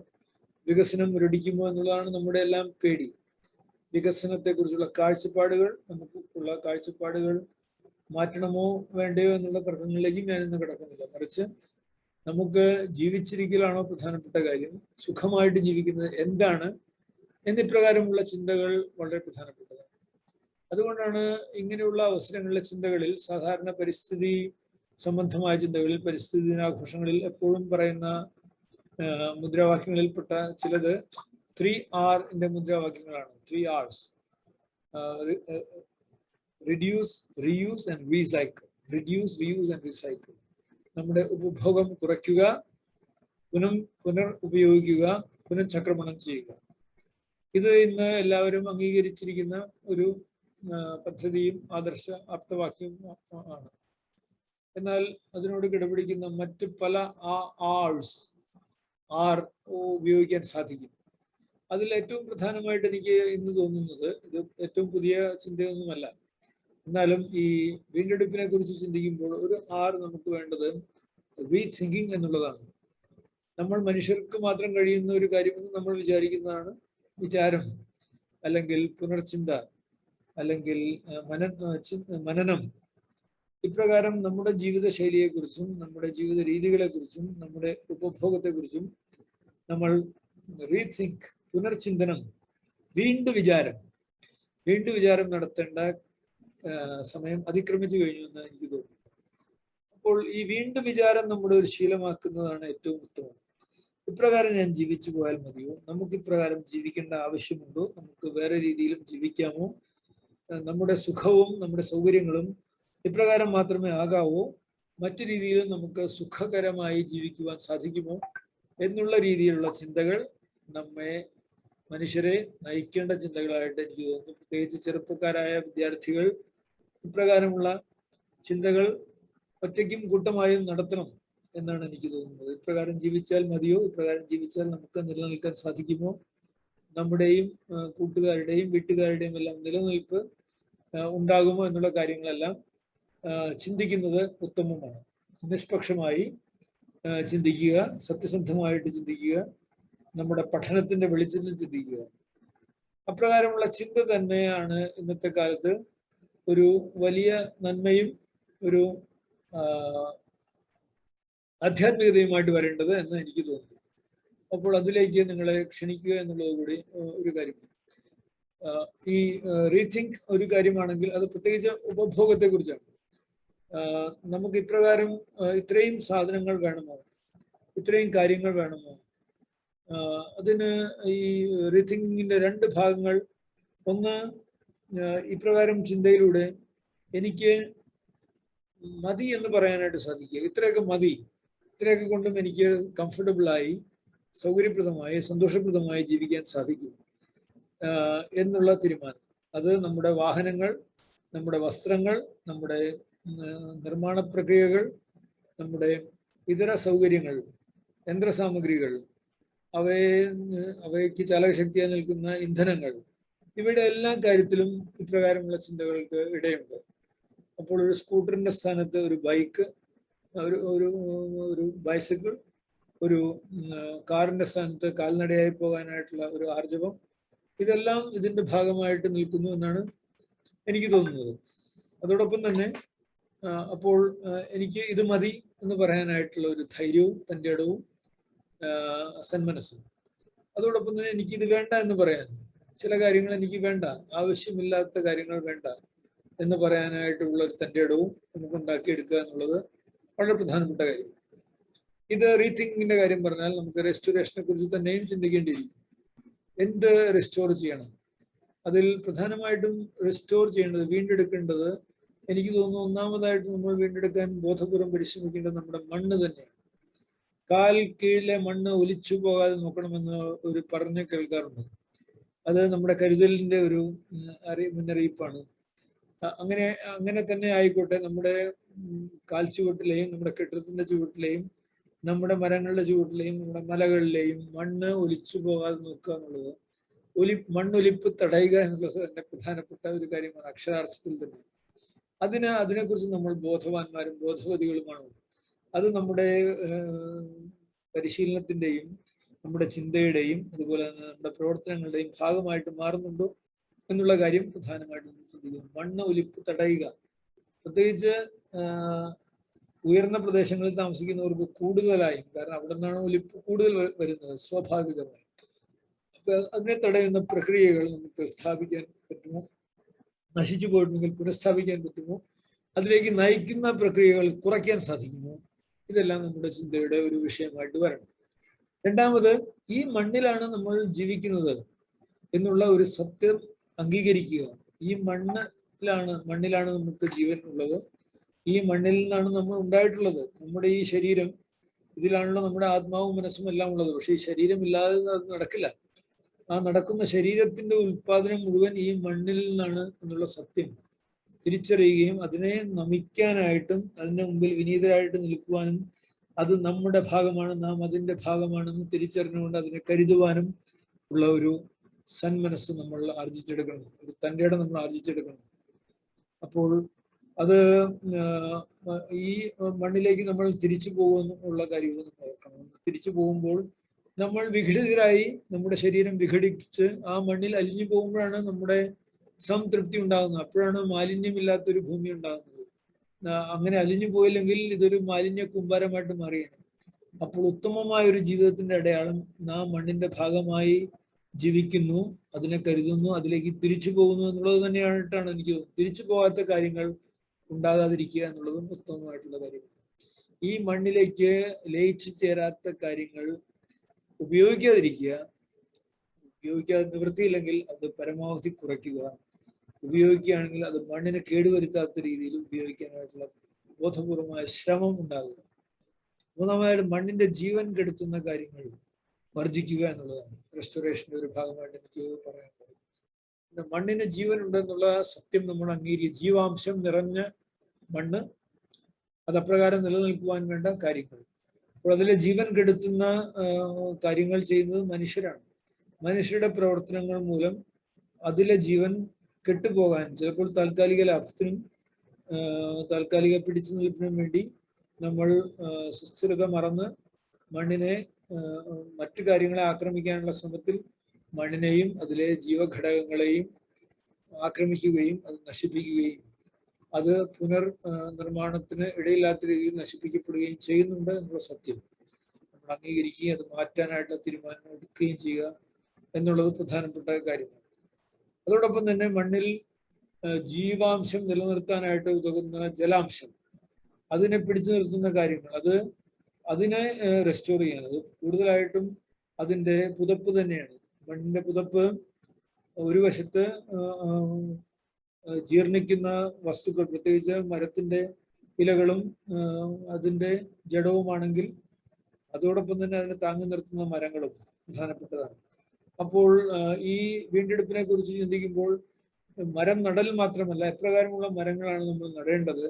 വികസനം മുരടിക്കുമോ എന്നുള്ളതാണ് നമ്മുടെ എല്ലാം പേടി. വികസനത്തെ കുറിച്ചുള്ള കാഴ്ചപ്പാടുകൾ, നമുക്കുള്ള കാഴ്ചപ്പാടുകൾ മാറ്റണമോ വേണ്ടയോ എന്നുള്ള തർക്കങ്ങളിലേക്കും ഞാനിന്ന് കിടക്കുന്നില്ല. മറിച്ച് നമുക്ക് ജീവിച്ചിരിക്കലാണോ പ്രധാനപ്പെട്ട കാര്യം, സുഖമായിട്ട് ജീവിക്കുന്നത് എന്താണ് എന്നിപ്രകാരമുള്ള ചിന്തകൾ വളരെ പ്രധാനപ്പെട്ടതാണ്. അതുകൊണ്ടാണ് ഇങ്ങനെയുള്ള അവസരങ്ങളിലെ ചിന്തകളിൽ, സാധാരണ പരിസ്ഥിതി സംബന്ധമായ ചിന്തകളിൽ, പരിസ്ഥിതി ദിനാഘോഷങ്ങളിൽ എപ്പോഴും പറയുന്ന മുദ്രാവാക്യങ്ങളിൽപ്പെട്ട ചിലത് 3R മുദ്രാവാക്യങ്ങളാണ്. 3Rs: reduce, reuse and recycle. Reduce, reuse and recycle. നമ്മുടെ ഉപഭോഗം കുറയ്ക്കുക, പുനരുപയോഗിക്കുക, പുനഃചക്രമണം ചെയ്യുക. ഇത് ഇന്ന് എല്ലാവരും അംഗീകരിച്ചിരിക്കുന്ന ഒരു പദ്ധതിയും ആദർശ ആപ്തവാക്യവും ആണ്. എന്നാൽ അതിനോട് കിടപിടിക്കുന്ന മറ്റ് പല ആഴ്സ് ഉപയോഗിക്കാൻ സാധിക്കും. അതിൽ ഏറ്റവും പ്രധാനമായിട്ട് എനിക്ക് ഇന്ന് തോന്നുന്നത്, ഇത് ഏറ്റവും പുതിയ ചിന്തയൊന്നുമല്ല, എന്നാലും ഈ വീണ്ടെടുപ്പിനെ കുറിച്ച് ചിന്തിക്കുമ്പോൾ ഒരു നമുക്ക് വേണ്ടത് റീതിങ്കിങ് എന്നുള്ളതാണ്. നമ്മൾ മനുഷ്യർക്ക് മാത്രം കഴിയുന്ന ഒരു കാര്യമെന്ന് നമ്മൾ വിചാരിക്കുന്നതാണ് വിചാരം, അല്ലെങ്കിൽ പുനർചിന്ത, അല്ലെങ്കിൽ മനനം. ഇപ്രകാരം നമ്മുടെ ജീവിത ശൈലിയെക്കുറിച്ചും നമ്മുടെ ജീവിത രീതികളെക്കുറിച്ചും നമ്മുടെ ഉപഭോഗത്തെക്കുറിച്ചും നമ്മൾ റീതിങ്ക്, പുനർചിന്തനം, വീണ്ടും വിചാരം നടത്തേണ്ട സമയം അതിക്രമിച്ചു കഴിഞ്ഞു എന്ന് എനിക്ക് തോന്നുന്നു. അപ്പോൾ ഈ വീണ്ടും വിചാരം നമ്മുടെ ഒരു ശീലമാക്കുന്നതാണ് ഏറ്റവും ഉത്തമം. ഇപ്രകാരം ഞാൻ ജീവിച്ചു പോയാൽ മതിയോ? നമുക്ക് ഇപ്രകാരം ജീവിക്കേണ്ട ആവശ്യമുണ്ടോ? നമുക്ക് വേറെ രീതിയിലും ജീവിക്കാമോ? നമ്മുടെ സുഖവും നമ്മുടെ സൗകര്യങ്ങളും ഇപ്രകാരം മാത്രമേ ആകാവോ? മറ്റു രീതിയിലും നമുക്ക് സുഖകരമായി ജീവിക്കുവാൻ സാധിക്കുമോ എന്നുള്ള രീതിയിലുള്ള ചിന്തകൾ മനുഷ്യരെ നയിക്കേണ്ട ചിന്തകളായിട്ട് എനിക്ക് തോന്നുന്നു. പ്രത്യേകിച്ച് ചെറുപ്പക്കാരായ വിദ്യാർത്ഥികൾ ഇപ്രകാരമുള്ള ചിന്തകൾ ഒറ്റയ്ക്കും കൂട്ടമായും നടത്തണം എന്നാണ് എനിക്ക് തോന്നുന്നത്. ഇപ്രകാരം ജീവിച്ചാൽ മതിയോ? ഇപ്രകാരം ജീവിച്ചാൽ നമുക്ക് നിലനിൽക്കാൻ സാധിക്കുമോ? നമ്മുടെയും കൂട്ടുകാരുടെയും വീട്ടുകാരുടെയും എല്ലാം നിലനിൽപ്പ് ഉണ്ടാകുമോ എന്നുള്ള കാര്യങ്ങളെല്ലാം ചിന്തിക്കുന്നത് ഉത്തമമാണ്. നിഷ്പക്ഷമായി ചിന്തിക്കുക, സത്യസന്ധമായിട്ട് ചിന്തിക്കുക, നമ്മുടെ പഠനത്തിന്റെ വെളിച്ചത്തിൽ ചിന്തിക്കുക. അപ്രകാരമുള്ള ചിന്ത തന്നെയാണ് ഇന്നത്തെ കാലത്ത് ഒരു വലിയ നന്മയും ഒരു ആധ്യാത്മികതയുമായിട്ട് വരേണ്ടത് എന്ന് എനിക്ക് തോന്നുന്നു. അപ്പോൾ അതിലേക്ക് നിങ്ങളെ ക്ഷണിക്കുക എന്നുള്ളത് കൂടി ഒരു കാര്യമാണ്. ഈ റീതിങ്ക് ഒരു കാര്യമാണെങ്കിൽ അത് പ്രത്യേകിച്ച് ഉപഭോഗത്തെ കുറിച്ചാണ്. നമുക്ക് ഇപ്രകാരം ഇത്രയും സാധനങ്ങൾ വേണമോ, ഇത്രയും കാര്യങ്ങൾ വേണമോ? അതിന് ഈ റീതിങ്കിങ്ങിന്റെ രണ്ട് ഭാഗങ്ങൾ. ഒന്ന്, ഇപ്രകാരം ചിന്തയിലൂടെ എനിക്ക് മതി എന്ന് പറയാനായിട്ട് സാധിക്കുക. ഇത്രയൊക്കെ മതി, ഇത്രയൊക്കെ കൊണ്ടും എനിക്ക് കംഫർട്ടബിളായി, സൗകര്യപ്രദമായി, സന്തോഷപ്രദമായി ജീവിക്കാൻ സാധിക്കും എന്നുള്ള തീരുമാനം. അത് നമ്മുടെ വാഹനങ്ങൾ, നമ്മുടെ വസ്ത്രങ്ങൾ, നമ്മുടെ നിർമ്മാണ പ്രക്രിയകൾ, നമ്മുടെ ഇതര സൗകര്യങ്ങൾ, യന്ത്രസാമഗ്രികൾ, അവയ്ക്ക് ചാലകശക്തിയായി നിൽക്കുന്ന ഇന്ധനങ്ങൾ, ഇവയുടെ എല്ലാ കാര്യത്തിലും ഇപ്രകാരമുള്ള ചിന്തകൾക്ക് ഇടയുണ്ട്. അപ്പോൾ ഒരു സ്കൂട്ടറിന്റെ സ്ഥാനത്ത് ഒരു ബൈക്ക്, ഒരു ബൈസിക്കിൾ, ഒരു കാറിന്റെ സ്ഥാനത്ത് കാൽനടയായി പോകാനായിട്ടുള്ള ഒരു ആർജവം, ഇതെല്ലാം ഇതിന്റെ ഭാഗമായിട്ട് നിൽക്കുന്നു എന്നാണ് എനിക്ക് തോന്നുന്നത്. അതോടൊപ്പം തന്നെ അപ്പോൾ എനിക്ക് ഇത് മതി എന്ന് പറയാനായിട്ടുള്ള ഒരു ധൈര്യവും തൻ്റെ ഇടവും സന്മനസ്സും. അതോടൊപ്പം തന്നെ എനിക്കിത് വേണ്ട എന്ന് പറയാൻ, ചില കാര്യങ്ങൾ എനിക്ക് വേണ്ട, ആവശ്യമില്ലാത്ത കാര്യങ്ങൾ വേണ്ട എന്ന് പറയാനായിട്ടുള്ള ഒരു തൻ്റെ ഇടവും നമുക്ക് ഉണ്ടാക്കിയെടുക്കുക എന്നുള്ളത് വളരെ പ്രധാനപ്പെട്ട കാര്യം. ഇത് റീതിങ്കിങ്ങിന്റെ കാര്യം പറഞ്ഞാൽ നമുക്ക് റെസ്റ്റോറേഷനെ കുറിച്ച് തന്നെയും ചിന്തിക്കേണ്ടിയിരിക്കും. എന്ത് റെസ്റ്റോർ ചെയ്യണം? അതിൽ പ്രധാനമായിട്ടും റെസ്റ്റോർ ചെയ്യേണ്ടത്, വീണ്ടെടുക്കേണ്ടത്, എനിക്ക് തോന്നുന്നു ഒന്നാമതായിട്ട് നമ്മൾ വീണ്ടെടുക്കാൻ ബോധപൂർവം പരിശ്രമിക്കേണ്ടത് നമ്മുടെ മണ്ണ് തന്നെയാണ്. കാൽ കീഴിലെ മണ്ണ് ഒലിച്ചു പോകാതെ നോക്കണമെന്ന് ഒരു പറഞ്ഞ് കേൾക്കാറുണ്ട്. അത് നമ്മുടെ കരുതലിന്റെ ഒരു മുന്നറിയിപ്പാണ്. അങ്ങനെ തന്നെ ആയിക്കോട്ടെ, നമ്മുടെ കാൽച്ചുവട്ടിലെയും നമ്മുടെ കെട്ടിടത്തിന്റെ ചുവട്ടിലെയും നമ്മുടെ മരങ്ങളുടെ ചുവട്ടിലെയും നമ്മുടെ മലകളിലെയും മണ്ണ് ഒലിച്ചു പോകാതെ നോക്കുക എന്നുള്ളത്, മണ്ണൊലിപ്പ് തടയുക എന്നുള്ളത് തന്നെ പ്രധാനപ്പെട്ട ഒരു കാര്യമാണ് അക്ഷരാർത്ഥത്തിൽ തന്നെ. അതിനെക്കുറിച്ച് നമ്മൾ ബോധവാന്മാരും ബോധവതികളുമാണ്. അത് നമ്മുടെ പരിശീലനത്തിന്റെയും നമ്മുടെ ചിന്തയുടെയും അതുപോലെ തന്നെ നമ്മുടെ പ്രവർത്തനങ്ങളുടെയും ഭാഗമായിട്ട് മാറുന്നുണ്ടോ എന്നുള്ള കാര്യം പ്രധാനമായിട്ടും ചിന്തിക്കുന്നു. മണ്ണ് ഒലിപ്പ് തടയുക, പ്രത്യേകിച്ച് ഉയർന്ന പ്രദേശങ്ങളിൽ താമസിക്കുന്നവർക്ക് കൂടുതലായും, കാരണം അവിടെ നിന്നാണ് ഒലിപ്പ് കൂടുതൽ വരുന്നത് സ്വാഭാവികമായി. അപ്പൊ അതിനെ തടയുന്ന പ്രക്രിയകൾ നമുക്ക് സ്ഥാപിക്കാൻ പറ്റുമോ? നശിച്ചു പോയിട്ടുണ്ടെങ്കിൽ പുനഃസ്ഥാപിക്കാൻ പറ്റുമോ? അതിലേക്ക് നയിക്കുന്ന പ്രക്രിയകൾ കുറയ്ക്കാൻ സാധിക്കുമോ? ഇതെല്ലാം നമ്മുടെ ചിന്തയുടെ ഒരു വിഷയമായിട്ട് വരണം. രണ്ടാമത്, ഈ മണ്ണിലാണ് നമ്മൾ ജീവിക്കുന്നത് എന്നുള്ള ഒരു സത്യം അംഗീകരിക്കുക. ഈ മണ്ണിലാണ് നമുക്ക് ജീവൻ ഉള്ളത്. ഈ മണ്ണിൽ നിന്നാണ് നമ്മൾ ഉണ്ടായിട്ടുള്ളത്. നമ്മുടെ ഈ ശരീരം, ഇതിലാണല്ലോ നമ്മുടെ ആത്മാവും മനസ്സും എല്ലാം ഉള്ളത്. പക്ഷെ ഈ ശരീരം ഇല്ലാതെ അത് നടക്കില്ല. ആ നടക്കുന്ന ശരീരത്തിന്റെ ഉൽപാദനം മുഴുവൻ ഈ മണ്ണിൽ നിന്നാണ് എന്നുള്ള സത്യം തിരിച്ചറിയുകയും അതിനെ നമിക്കാനായിട്ടും അതിന്റെ മുമ്പിൽ വിനീതരായിട്ട് നിൽക്കുവാനും അത് നമ്മുടെ ഭാഗമാണ്, നാം അതിന്റെ ഭാഗമാണെന്ന് തിരിച്ചറിഞ്ഞുകൊണ്ട് അതിനെ കരുതുവാനും ഉള്ള ഒരു സന്മനസ് നമ്മൾ ആർജിച്ചെടുക്കണം, ഒരു തൻ്റെ ഇടം നമ്മൾ ആർജിച്ചെടുക്കണം. അപ്പോൾ അത് ഈ മണ്ണിലേക്ക് നമ്മൾ തിരിച്ചു പോകുന്നുള്ള കാര്യവും നമ്മൾ ഓർക്കണം. തിരിച്ചു പോകുമ്പോൾ നമ്മൾ വിഘടിതരായി നമ്മുടെ ശരീരം വിഘടിച്ച് ആ മണ്ണിൽ അലിഞ്ഞു പോകുമ്പോഴാണ് നമ്മുടെ സംതൃപ്തി ഉണ്ടാകുന്നത്. അപ്പോഴാണ് മാലിന്യമില്ലാത്തൊരു ഭൂമി ഉണ്ടാകുന്നത്. അങ്ങനെ അലിഞ്ഞു പോയില്ലെങ്കിൽ ഇതൊരു മാലിന്യ കൂമ്പാരമായിട്ട് മാറിയാണ്. അപ്പോൾ ഉത്തമമായ ഒരു ജീവിതത്തിന്റെ അടയാളം നാം മണ്ണിന്റെ ഭാഗമായി ജീവിക്കുന്നു, അതിനെ കരുതുന്നു, അതിലേക്ക് തിരിച്ചു പോകുന്നു എന്നുള്ളത് തന്നെയായിട്ടാണ് എനിക്ക് തോന്നുന്നത്. തിരിച്ചു പോകാത്ത കാര്യങ്ങൾ ഉണ്ടാകാതിരിക്കുക എന്നുള്ളതും ഉത്തമമായിട്ടുള്ള കാര്യമാണ്. ഈ മണ്ണിലേക്ക് ലയിച്ചു ചേരാത്ത കാര്യങ്ങൾ ഉപയോഗിക്കാതിരിക്കുക, ഉപയോഗിക്കാതെ നിവൃത്തിയില്ലെങ്കിൽ അത് പരമാവധി കുറയ്ക്കുക, ഉപയോഗിക്കുകയാണെങ്കിൽ അത് മണ്ണിനെ കേടുവരുത്താത്ത രീതിയിൽ ഉപയോഗിക്കാനായിട്ടുള്ള ബോധപൂർവമായ ശ്രമം ഉണ്ടാകുക. മൂന്നാമതായിട്ട് മണ്ണിന്റെ ജീവൻ കെടുത്തുന്ന കാര്യങ്ങൾ വർജിക്കുക എന്നുള്ളതാണ് റെസ്റ്റോറേഷന്റെ ഒരു ഭാഗമായിട്ട് എനിക്ക് പറയാനുള്ളത്. പിന്നെ മണ്ണിന് ജീവൻ ഉണ്ടെന്നുള്ള സത്യം നമ്മൾ അംഗീകരിക്കുക. ജീവാംശം നിറഞ്ഞ മണ്ണ്, അതപ്രകാരം നിലനിൽക്കുവാൻ വേണ്ട കാര്യങ്ങൾ. അപ്പോൾ അതിലെ ജീവൻ കെടുത്തുന്ന കാര്യങ്ങൾ ചെയ്യുന്നത് മനുഷ്യരാണ്. മനുഷ്യരുടെ പ്രവർത്തനങ്ങൾ മൂലം അതിലെ ജീവൻ കെട്ടുപോകാൻ, ചിലപ്പോൾ താൽക്കാലിക ലാഭത്തിനും താൽക്കാലിക പിടിച്ചു നിൽപ്പിനും വേണ്ടി നമ്മൾ സുസ്ഥിരത മറന്ന് മണ്ണിനെ മറ്റു കാര്യങ്ങളെ ആക്രമിക്കാനുള്ള ശ്രമത്തിൽ മണ്ണിനെയും അതിലെ ജീവഘടകങ്ങളെയും ആക്രമിക്കുകയും അത് നശിപ്പിക്കുകയും അത് നിർമ്മാണത്തിന് ഇടയില്ലാത്ത രീതിയിൽ നശിപ്പിക്കപ്പെടുകയും ചെയ്യുന്നുണ്ട് എന്നുള്ള സത്യം നമ്മൾ അംഗീകരിക്കുകയും അത് മാറ്റാനായിട്ട് തീരുമാനം എടുക്കുകയും ചെയ്യുക എന്നുള്ളത് പ്രധാനപ്പെട്ട കാര്യമാണ്. അതോടൊപ്പം തന്നെ മണ്ണിൽ ജീവാംശം നിലനിർത്താനായിട്ട് ഉതകുന്ന ജലാംശം, അതിനെ പിടിച്ചു നിർത്തുന്ന കാര്യങ്ങൾ, അതിനെ റെസ്റ്റോർ ചെയ്യാനത് കൂടുതലായിട്ടും അതിൻ്റെ പുതപ്പ് തന്നെയാണ്. മണ്ണിന്റെ പുതപ്പ് ഒരു വശത്ത് ജീർണിക്കുന്ന വസ്തുക്കൾ, പ്രത്യേകിച്ച് മരത്തിന്റെ ഇലകളും അതിന്റെ ജഡവുമാണെങ്കിൽ അതോടൊപ്പം തന്നെ അതിനെ താങ്ങി നിർത്തുന്ന മരങ്ങളും പ്രധാനപ്പെട്ടതാണ്. അപ്പോൾ ഈ വീണ്ടെടുപ്പിനെ കുറിച്ച് ചിന്തിക്കുമ്പോൾ മരം നടൽ മാത്രമല്ല, എപ്രകാരമുള്ള മരങ്ങളാണ് നമ്മൾ നടേണ്ടത്,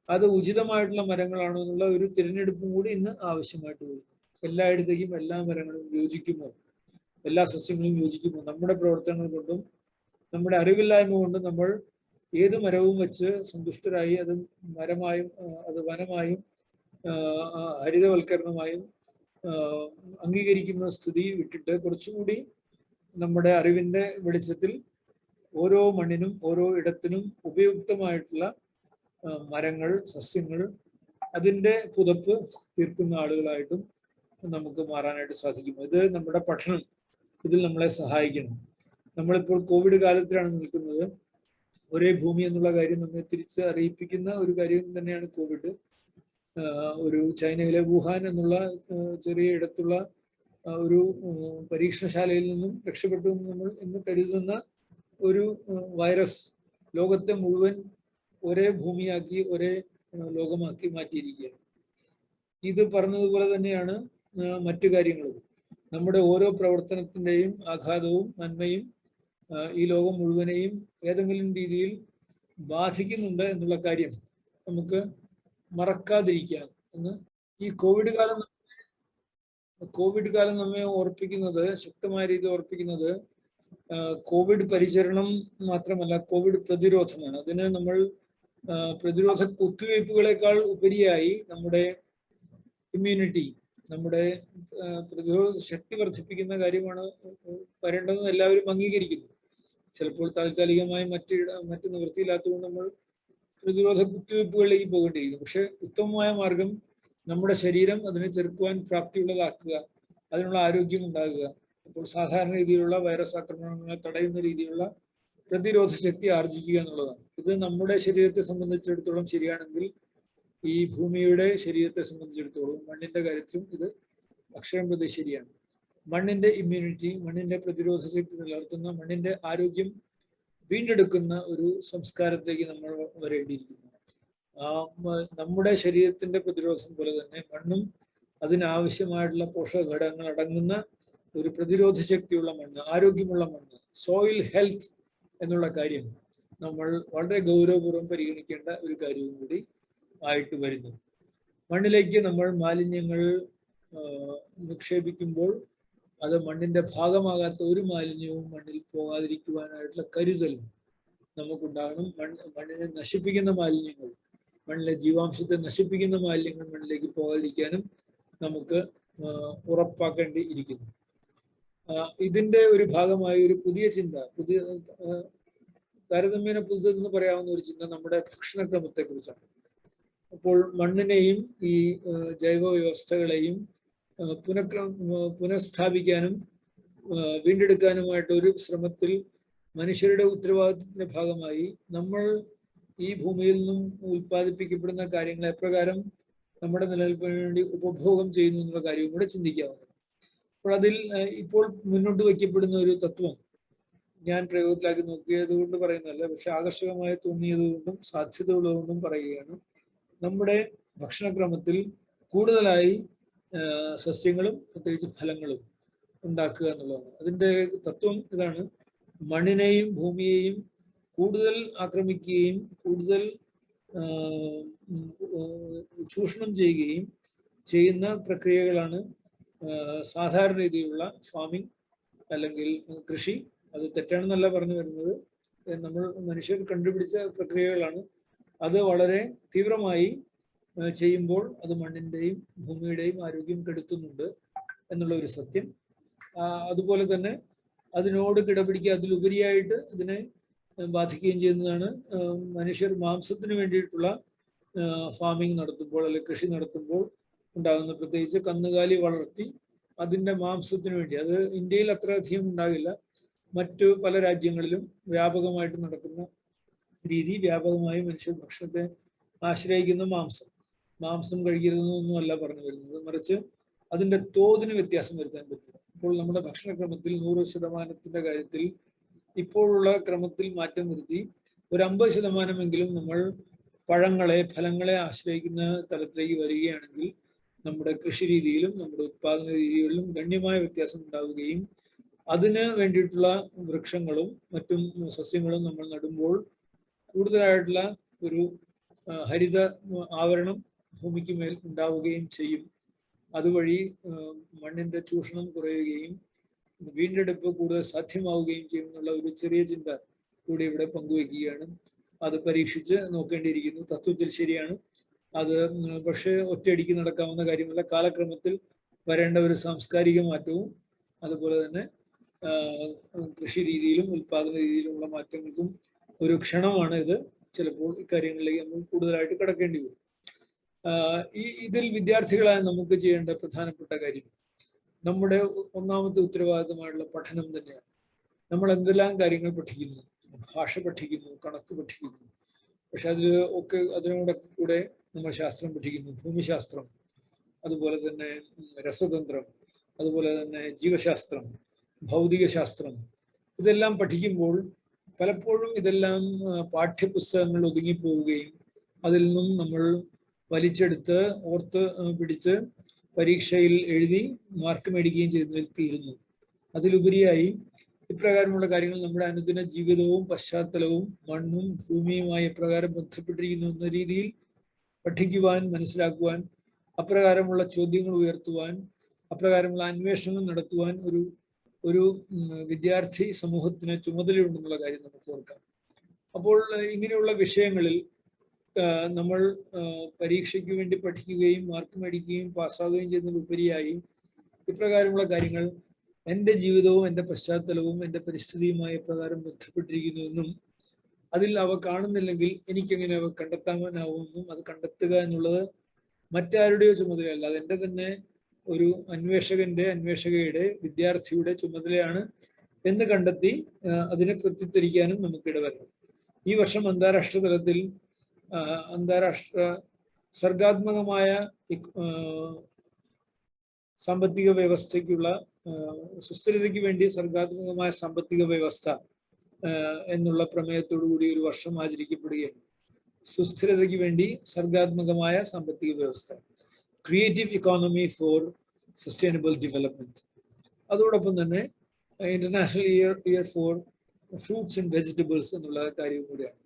അത് ഉചിതമായിട്ടുള്ള മരങ്ങളാണോ എന്നുള്ള ഒരു തിരഞ്ഞെടുപ്പും കൂടി ഇന്ന് ആവശ്യമായിട്ട് വരും. എല്ലായിടത്തേക്കും എല്ലാ മരങ്ങളും യോജിക്കുമോ, എല്ലാ സസ്യങ്ങളും യോജിക്കുമോ? നമ്മുടെ പ്രവർത്തനങ്ങൾ കൊണ്ടും നമ്മുടെ അറിവില്ലായ്മ കൊണ്ടും നമ്മൾ ഏത് മരവും വെച്ച് സന്തുഷ്ടരായി അത് മരമായും അത് വനമായും ഹരിതവൽക്കരണമായും അംഗീകരിക്കുന്ന സ്ഥിതി വിട്ടിട്ട് കുറച്ചുകൂടി നമ്മുടെ അറിവിന്റെ വെളിച്ചത്തിൽ ഓരോ മണ്ണിനും ഓരോ ഇടത്തിനും ഉപയുക്തമായിട്ടുള്ള മരങ്ങൾ, സസ്യങ്ങൾ, അതിൻ്റെ പുതപ്പ് തീർക്കുന്ന ആളുകളായിട്ടും നമുക്ക് മാറാനായിട്ട് സാധിക്കും. ഇത് നമ്മുടെ പഠനം ഇതിൽ നമ്മളെ സഹായിക്കണം. നമ്മളിപ്പോൾ കോവിഡ് കാലത്തിലാണ് നിൽക്കുന്നത്. ഒരേ ഭൂമി എന്നുള്ള കാര്യം നമ്മെ തിരിച്ച് അറിയിപ്പിക്കുന്ന ഒരു കാര്യം തന്നെയാണ് കോവിഡ്. ഒരു ചൈനയിലെ വുഹാൻ എന്നുള്ള ചെറിയ ഇടത്തുള്ള ഒരു പരീക്ഷണശാലയിൽ നിന്നും രക്ഷപ്പെട്ടു നമ്മൾ എന്ന് കരുതുന്ന ഒരു വൈറസ് ലോകത്തെ മുഴുവൻ ഒരേ ഭൂമിയാക്കി ഒരേ ലോകമാക്കി മാറ്റിയിരിക്കുകയാണ്. ഇത് പറഞ്ഞതുപോലെ തന്നെയാണ് മറ്റു കാര്യങ്ങളും. നമ്മുടെ ഓരോ പ്രവർത്തനത്തിൻ്റെയും ആഘാതവും നന്മയും ഈ ലോകം മുഴുവനെയും ഏതെങ്കിലും രീതിയിൽ ബാധിക്കുന്നുണ്ട് എന്നുള്ള കാര്യം നമുക്ക് മറക്കാതിരിക്കാം എന്ന് ഈ കോവിഡ് കാലം നമ്മെ ഓർപ്പിക്കുന്നത്, ശക്തമായ രീതിയിൽ ഓർപ്പിക്കുന്നത് കോവിഡ് പരിചരണം മാത്രമല്ല, കോവിഡ് പ്രതിരോധമാണ്. അതിന് നമ്മൾ പ്രതിരോധ കുത്തിവയ്പ്പുകളെക്കാൾ ഉപരിയായി നമ്മുടെ ഇമ്മ്യൂണിറ്റി, നമ്മുടെ പ്രതിരോധ ശക്തി വർദ്ധിപ്പിക്കുന്ന കാര്യമാണ് വരേണ്ടതെന്ന് എല്ലാവരും അംഗീകരിക്കുന്നു. ചിലപ്പോൾ താൽക്കാലികമായി മറ്റ് നിവൃത്തിയില്ലാത്തതുകൊണ്ട് നമ്മൾ പ്രതിരോധ കുത്തിവയ്പ്പുകളിലേക്ക് പോകേണ്ടിയിരിക്കുന്നു. പക്ഷെ ഉത്തമമായ മാർഗം നമ്മുടെ ശരീരം അതിനെ ചെറുക്കുവാൻ പ്രാപ്തിയുള്ളതാക്കുക, അതിനുള്ള ആരോഗ്യം ഉണ്ടാകുക. അപ്പോൾ സാധാരണ രീതിയിലുള്ള വൈറസ് ആക്രമണങ്ങളെ തടയുന്ന രീതിയിലുള്ള പ്രതിരോധ ശക്തി ആർജിക്കുക എന്നുള്ളതാണ്. ഇത് നമ്മുടെ ശരീരത്തെ സംബന്ധിച്ചിടത്തോളം ശരിയാണെങ്കിൽ ഈ ഭൂമിയുടെ ശരീരത്തെ സംബന്ധിച്ചിടത്തോളം മണ്ണിന്റെ കാര്യത്തിലും ഇത് അക്ഷരം പ്രതി ശരിയാണ്. മണ്ണിന്റെ ഇമ്മ്യൂണിറ്റി, മണ്ണിന്റെ പ്രതിരോധ ശക്തി നിലനിർത്തുന്ന, മണ്ണിന്റെ ആരോഗ്യം വീണ്ടെടുക്കുന്ന ഒരു സംസ്കാരത്തേക്ക് നമ്മൾ വരേണ്ടിയിരിക്കുന്നു. നമ്മുടെ ശരീരത്തിന്റെ പ്രതിരോധം പോലെ തന്നെ മണ്ണും അതിനാവശ്യമായിട്ടുള്ള പോഷക ഘടകങ്ങൾ അടങ്ങുന്ന ഒരു പ്രതിരോധ ശക്തിയുള്ള മണ്ണ്, ആരോഗ്യമുള്ള മണ്ണ്, സോയിൽ ഹെൽത്ത് എന്നുള്ള കാര്യം നമ്മൾ വളരെ ഗൗരവപൂർവ്വം പരിഗണിക്കേണ്ട ഒരു കാര്യവും കൂടി ആയിട്ട് വരുന്നു. മണ്ണിലേക്ക് നമ്മൾ മാലിന്യങ്ങൾ നിക്ഷേപിക്കുമ്പോൾ അത് മണ്ണിന്റെ ഭാഗമാകാത്ത ഒരു മാലിന്യവും മണ്ണിൽ പോകാതിരിക്കുവാനായിട്ടുള്ള കരുതലും നമുക്കുണ്ടാകണം. മണ്ണിനെ നശിപ്പിക്കുന്ന മാലിന്യങ്ങൾ, മണ്ണിലെ ജീവാംശത്തെ നശിപ്പിക്കുന്ന മാലിന്യങ്ങൾ മണ്ണിലേക്ക് പോകാതിരിക്കാനും നമുക്ക് ഉറപ്പാക്കേണ്ടി ഇരിക്കുന്നു. ഇതിന്റെ ഒരു ഭാഗമായി ഒരു പുതിയ ചിന്ത, താരതമ്യേന പുതുതെന്ന് പറയാവുന്ന ഒരു ചിന്ത നമ്മുടെ ഭക്ഷണക്രമത്തെ കുറിച്ചാണ്. അപ്പോൾ മണ്ണിനെയും ഈ ജൈവ വ്യവസ്ഥകളെയും പുനഃസ്ഥാപിക്കാനും വീണ്ടെടുക്കാനുമായിട്ട് ഒരു ശ്രമത്തിൽ മനുഷ്യരുടെ ഉത്തരവാദിത്വത്തിന്റെ ഭാഗമായി നമ്മൾ ഈ ഭൂമിയിൽ നിന്നും ഉൽപ്പാദിപ്പിക്കപ്പെടുന്ന കാര്യങ്ങൾ എപ്രകാരം നമ്മുടെ നിലനിൽപ്പിന് വേണ്ടി ഉപഭോഗം ചെയ്യുന്നു എന്നുള്ള കാര്യവും കൂടെ ചിന്തിക്കാവുന്നതാണ്. അപ്പോൾ അതിൽ ഇപ്പോൾ മുന്നോട്ട് വയ്ക്കപ്പെടുന്ന ഒരു തത്വം ഞാൻ പ്രയോഗത്തിലാക്കി നോക്കിയത് കൊണ്ട് പറയുന്നതല്ല, പക്ഷെ ആകർഷകമായി തോന്നിയത് കൊണ്ടും സാധ്യത ഉള്ളതുകൊണ്ടും പറയുകയാണ്. നമ്മുടെ ഭക്ഷണക്രമത്തിൽ കൂടുതലായി സസ്യങ്ങളും പ്രത്യേകിച്ച് ഫലങ്ങളും ഉണ്ടാക്കുക എന്നുള്ളതാണ്. അതിൻ്റെ തത്വം ഇതാണ്: മണ്ണിനെയും ഭൂമിയെയും കൂടുതൽ ആക്രമിക്കുകയും കൂടുതൽ ചൂഷണം ചെയ്യുകയും ചെയ്യുന്ന പ്രക്രിയകളാണ് സാധാരണ രീതിയിലുള്ള ഫാമിംഗ് അല്ലെങ്കിൽ കൃഷി. അത് തെറ്റാണെന്നല്ല പറഞ്ഞു വരുന്നത്, നമ്മൾ മനുഷ്യർ കണ്ടുപിടിച്ച പ്രക്രിയകളാണ്. അത് വളരെ തീവ്രമായി ചെയ്യുമ്പോൾ അത് മണ്ണിൻ്റെയും ഭൂമിയുടെയും ആരോഗ്യം കെടുത്തുന്നുണ്ട് എന്നുള്ള ഒരു സത്യം. അതുപോലെ തന്നെ അതിനോട് കിടപിടിക്കുക, അതിലുപരിയായിട്ട് ഇതിനെ ബാധിക്കുകയും ചെയ്യുന്നതാണ് മനുഷ്യർ മാംസത്തിന് വേണ്ടിയിട്ടുള്ള ഫാമിംഗ് നടത്തുമ്പോൾ അല്ലെങ്കിൽ കൃഷി നടത്തുമ്പോൾ ഉണ്ടാകുന്ന, പ്രത്യേകിച്ച് കന്നുകാലി വളർത്തി അതിൻ്റെ മാംസത്തിന് വേണ്ടി. അത് ഇന്ത്യയിൽ അത്ര അധികം ഉണ്ടാകില്ല, മറ്റു പല രാജ്യങ്ങളിലും വ്യാപകമായിട്ട് നടക്കുന്ന രീതി. വ്യാപകമായി മനുഷ്യർ ഭക്ഷണത്തെ ആശ്രയിക്കുന്ന മാംസം കഴിക്കരുതെന്നൊന്നുമല്ല പറഞ്ഞു വരുന്നത്, മറിച്ച് അതിൻ്റെ തോതിന് വ്യത്യാസം വരുത്താൻ പറ്റും. ഇപ്പോൾ നമ്മുടെ ഭക്ഷണക്രമത്തിൽ 100% കാര്യത്തിൽ ഇപ്പോഴുള്ള ക്രമത്തിൽ മാറ്റം വരുത്തി ഒരു 50% നമ്മൾ പഴങ്ങളെ, ഫലങ്ങളെ ആശ്രയിക്കുന്ന തലത്തിലേക്ക് വരികയാണെങ്കിൽ നമ്മുടെ കൃഷി രീതിയിലും നമ്മുടെ ഉത്പാദന രീതികളിലും ഗണ്യമായ വ്യത്യാസം ഉണ്ടാവുകയും അതിന് വേണ്ടിയിട്ടുള്ള വൃക്ഷങ്ങളും മറ്റും സസ്യങ്ങളും നമ്മൾ നടുമ്പോൾ കൂടുതലായിട്ടുള്ള ഒരു ഹരിത ആവരണം ഭൂമിക്ക് മേൽ ഉണ്ടാവുകയും ചെയ്യും. അതുവഴി മണ്ണിന്റെ ചൂഷണം കുറയുകയും വീണ്ടെടുപ്പ് കൂടുതൽ സാധ്യമാവുകയും ചെയ്യും എന്നുള്ള ഒരു ചെറിയ ചിന്ത കൂടി ഇവിടെ പങ്കുവയ്ക്കുകയാണ്. അത് പരീക്ഷിച്ച് നോക്കേണ്ടിയിരിക്കുന്നു. തത്വത്തിൽ ശരിയാണ്, അത് പക്ഷേ ഒറ്റയടിക്ക് നടക്കാവുന്ന കാര്യമല്ല. കാലക്രമത്തിൽ വരേണ്ട ഒരു സാംസ്കാരിക മാറ്റവും അതുപോലെ തന്നെ കൃഷി രീതിയിലും ഉൽപാദന രീതിയിലുമുള്ള മാറ്റങ്ങൾക്കും ഒരു ക്ഷണമാണ് ഇത്. ചിലപ്പോൾ ഇക്കാര്യങ്ങളിലേക്ക് നമ്മൾ കൂടുതലായിട്ട് കടക്കേണ്ടി വരും. ഇതിൽ വിദ്യാർത്ഥികളായ നമുക്ക് ചെയ്യേണ്ട പ്രധാനപ്പെട്ട കാര്യം നമ്മുടെ ഒന്നാമത്തെ ഉത്തരവാദിത്തമായുള്ള പഠനം തന്നെയാണ്. നമ്മൾ എന്തെല്ലാം കാര്യങ്ങൾ പഠിക്കുന്നു, ഭാഷ പഠിക്കുന്നു, കണക്ക് പഠിക്കുന്നു, പക്ഷെ അതിനോടൊക്കെ കൂടെ നമ്മൾ ശാസ്ത്രം പഠിക്കുന്നു, ഭൂമിശാസ്ത്രം, അതുപോലെ തന്നെ രസതന്ത്രം, അതുപോലെ തന്നെ ജീവശാസ്ത്രം, ഭൗതികശാസ്ത്രം. ഇതെല്ലാം പഠിക്കുമ്പോൾ പലപ്പോഴും ഇതെല്ലാം പാഠ്യപുസ്തകങ്ങൾ ഒതുങ്ങിപ്പോവുകയും അതിൽ നിന്നും നമ്മൾ വലിച്ചെടുത്ത് ഓർത്ത് പിടിച്ച് പരീക്ഷയിൽ എഴുതി മാർക്ക് മേടിക്കുകയും ചെയ്യുന്നതിൽ തീരുന്നു. അതിലുപരിയായി ഇപ്രകാരമുള്ള കാര്യങ്ങൾ നമ്മുടെ അനുദിന ജീവിതവും പശ്ചാത്തലവും മണ്ണും ഭൂമിയുമായി എപ്രകാരം ബന്ധപ്പെട്ടിരിക്കുന്നു എന്ന രീതിയിൽ പഠിക്കുവാൻ, മനസ്സിലാക്കുവാൻ, അപ്രകാരമുള്ള ചോദ്യങ്ങൾ ഉയർത്തുവാൻ, അപ്രകാരമുള്ള അന്വേഷണങ്ങൾ നടത്തുവാൻ ഒരു വിദ്യാർത്ഥി സമൂഹത്തിന് ചുമതലയുണ്ടെന്നുള്ള കാര്യം നമുക്ക് ഓർക്കാം. അപ്പോൾ ഇങ്ങനെയുള്ള വിഷയങ്ങളിൽ നമ്മൾ പരീക്ഷയ്ക്ക് വേണ്ടി പഠിക്കുകയും മാർക്ക് മേടിക്കുകയും പാസ്സാവുകയും ചെയ്യുന്നതിലുപരിയായി ഇപ്രകാരമുള്ള കാര്യങ്ങൾ എൻ്റെ ജീവിതവും എൻ്റെ പശ്ചാത്തലവും എൻ്റെ പരിസ്ഥിതിയുമായി എപ്രകാരം ബന്ധപ്പെട്ടിരിക്കുന്നു എന്നും അതിൽ അവ കാണുന്നില്ലെങ്കിൽ എനിക്കെങ്ങനെ അവ കണ്ടെത്താനാവുമെന്നും അത് കണ്ടെത്തുക എന്നുള്ളത് മറ്റാരുടെയോ ചുമതലയല്ല, അതെൻ്റെ തന്നെ ഒരു അന്വേഷകയുടെ വിദ്യാർത്ഥിയുടെ ചുമതലയാണ് എന്ന് കണ്ടെത്തി അതിനെ പ്രത്യുത്തരിക്കാനും നമുക്കിടവരണം. ഈ വർഷം അന്താരാഷ്ട്ര തലത്തിൽ അന്താരാഷ്ട്ര സർഗാത്മകമായ സാമ്പത്തിക വ്യവസ്ഥയ്ക്കുള്ള സുസ്ഥിരതയ്ക്ക് വേണ്ടി സർഗാത്മകമായ സാമ്പത്തിക വ്യവസ്ഥ എന്നുള്ള പ്രമേയത്തോടു കൂടി ഒരു വർഷം ആചരിക്കപ്പെടുകയാണ്. സുസ്ഥിരതയ്ക്ക് വേണ്ടി സർഗാത്മകമായ സാമ്പത്തിക വ്യവസ്ഥ, creative economy for sustainable development. അതോടൊപ്പം തന്നെ international year for fruits and vegetables എന്നുള്ള കാര്യവും കൂടിയാണ്.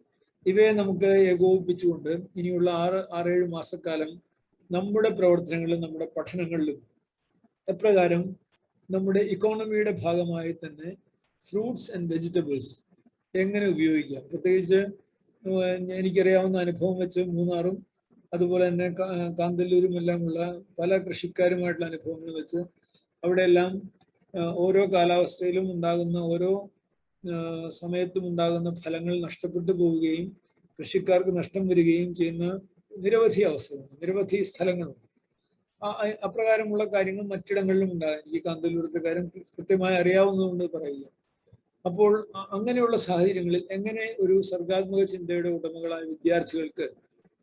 ഇവയെ നമുക്ക് ഏകോപിപ്പിച്ചുകൊണ്ട് ഇനിയുള്ള 6-7 മാസക്കാലം നമ്മുടെ പ്രവർത്തനങ്ങളിലും നമ്മുടെ പഠനങ്ങളിലും എപ്രകാരം നമ്മുടെ ഇക്കോണമിയുടെ ഭാഗമായി തന്നെ ഫ്രൂട്ട്സ് ആൻഡ് വെജിറ്റബിൾസ് എങ്ങനെ ഉപയോഗിക്കാം. പ്രത്യേകിച്ച് എനിക്കറിയാവുന്ന അനുഭവം വെച്ച് മൂന്നാറും അതുപോലെ തന്നെ കാന്തല്ലൂരും എല്ലാമുള്ള പല കൃഷിക്കാരുമായിട്ടുള്ള അനുഭവങ്ങൾ വെച്ച് അവിടെയെല്ലാം ഓരോ കാലാവസ്ഥയിലും ഉണ്ടാകുന്ന ഓരോ സമയത്തും ഉണ്ടാകുന്ന ഫലങ്ങൾ നഷ്ടപ്പെട്ടു പോവുകയും കൃഷിക്കാർക്ക് നഷ്ടം വരികയും ചെയ്യുന്ന നിരവധി അവസരങ്ങൾ, നിരവധി സ്ഥലങ്ങളുണ്ട്. അപ്രകാരമുള്ള കാര്യങ്ങൾ മറ്റിടങ്ങളിലും ഉണ്ടാകാം. എനിക്ക് കാന്തല്ലൂരത്തെ കാര്യം കൃത്യമായി അറിയാവുന്നതുകൊണ്ട് പറയുക. അപ്പോൾ അങ്ങനെയുള്ള സാഹചര്യങ്ങളിൽ എങ്ങനെ ഒരു സർഗാത്മക ചിന്തയുടെ ഉടമകളായ വിദ്യാർത്ഥികൾക്ക്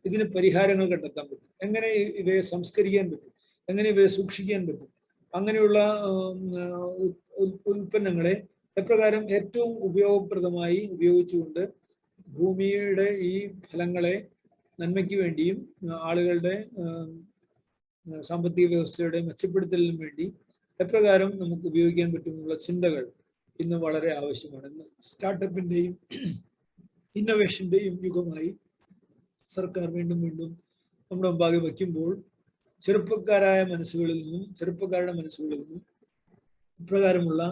ഇതിന് പരിഹാരങ്ങൾ കണ്ടെത്താൻ പറ്റും, എങ്ങനെ ഇവയെ സംസ്കരിക്കാൻ പറ്റും, എങ്ങനെ ഇവയെ സൂക്ഷിക്കാൻ പറ്റും, അങ്ങനെയുള്ള ഉൽപ്പന്നങ്ങളെ എപ്രകാരം ഏറ്റവും ഉപയോഗപ്രദമായി ഉപയോഗിച്ചുകൊണ്ട് ഭൂമിയുടെ ഈ ഫലങ്ങളെ നന്മയ്ക്ക് വേണ്ടിയും ആളുകളുടെ സാമ്പത്തിക വ്യവസ്ഥയുടെ മെച്ചപ്പെടുത്തലിനും വേണ്ടി എപ്രകാരം നമുക്ക് ഉപയോഗിക്കാൻ പറ്റുമെന്നുള്ള ചിന്തകൾ ഇന്ന് വളരെ ആവശ്യമാണ്. ഇന്ന് സ്റ്റാർട്ടപ്പിന്റെയും ഇന്നോവേഷന്റെയും യുഗമായി സർക്കാർ വീണ്ടും വീണ്ടും നമ്മുടെ മുമ്പാകെ വയ്ക്കുമ്പോൾ ചെറുപ്പക്കാരുടെ മനസ്സുകളിൽ നിന്നും ഇപ്രകാരമുള്ള